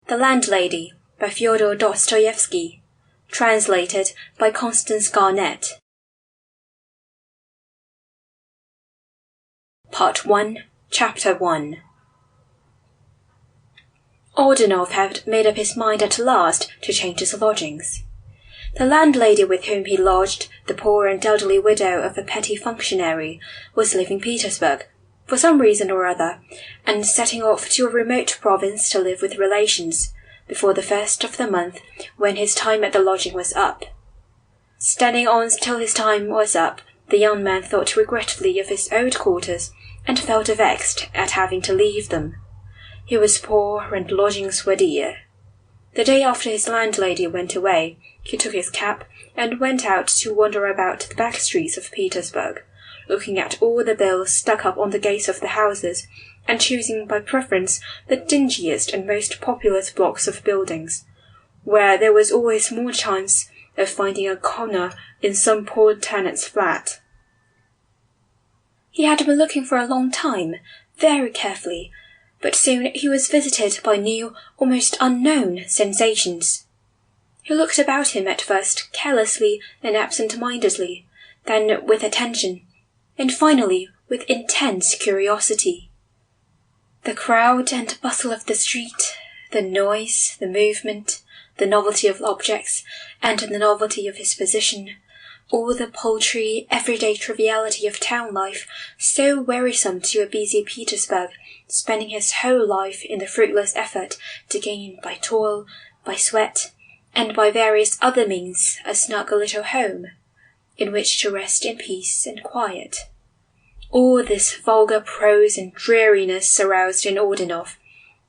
The Landlady by Fyodor Dostoevsky, translated by Constance Garnett. Part 1, Chapter 1. Ordynov had made up his mind at last to change his lodgings. The landlady with whom he lodged, the poor and elderly widow of a petty functionary, was leaving Petersburg, for some reason or other, and setting off to a remote province to live with relations, before the first of the month, when his time at the lodging was up. Standing on till his time was up, the young man thought regretfully of his old quarters, and felt vexed at having to leave them. He was poor, and lodgings were dear. The day after his landlady went away, he took his cap and went out to wander about the back streets of Petersburg, looking at all the bills stuck up on the gates of the houses, and choosing by preference the dingiest and most populous blocks of buildings, where there was always more chance of finding a corner in some poor tenant's flat. He had been looking for a long time, very carefully, but soon he was visited by new, almost unknown sensations. He looked about him at first carelessly and absent-mindedly, then with attention, and finally with intense curiosity. The crowd and bustle of the street, the noise, the movement, the novelty of objects, and the novelty of his position, all the paltry, everyday triviality of town life, so wearisome to a busy Petersburg, spending his whole life in the fruitless effort to gain by toil, by sweat, and by various other means a snug little home, in which to rest in peace and quiet. All this vulgar prose and dreariness aroused in Ordynov,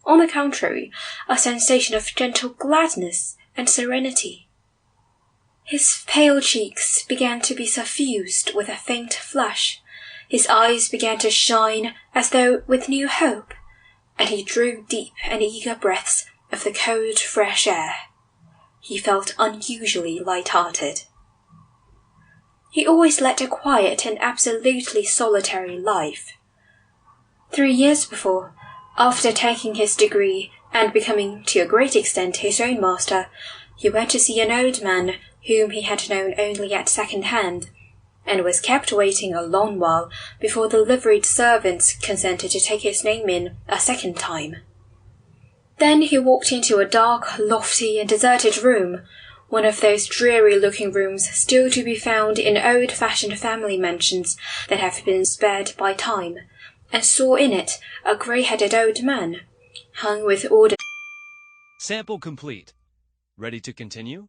on the contrary, a sensation of gentle gladness and serenity. His pale cheeks began to be suffused with a faint flush, his eyes began to shine as though with new hope, and he drew deep and eager breaths of the cold, fresh air. He felt unusually light-hearted. He always led a quiet and absolutely solitary life. 3 years before, after taking his degree and becoming to a great extent his own master, he went to see an old man whom he had known only at second hand, and was kept waiting a long while before the liveried servants consented to take his name in a second time. Then he walked into a dark, lofty, and deserted room, one of those dreary-looking rooms still to be found in old-fashioned family mansions that have been spared by time, and saw in it a grey-headed old man, hung with orders. Sample complete. Ready to continue?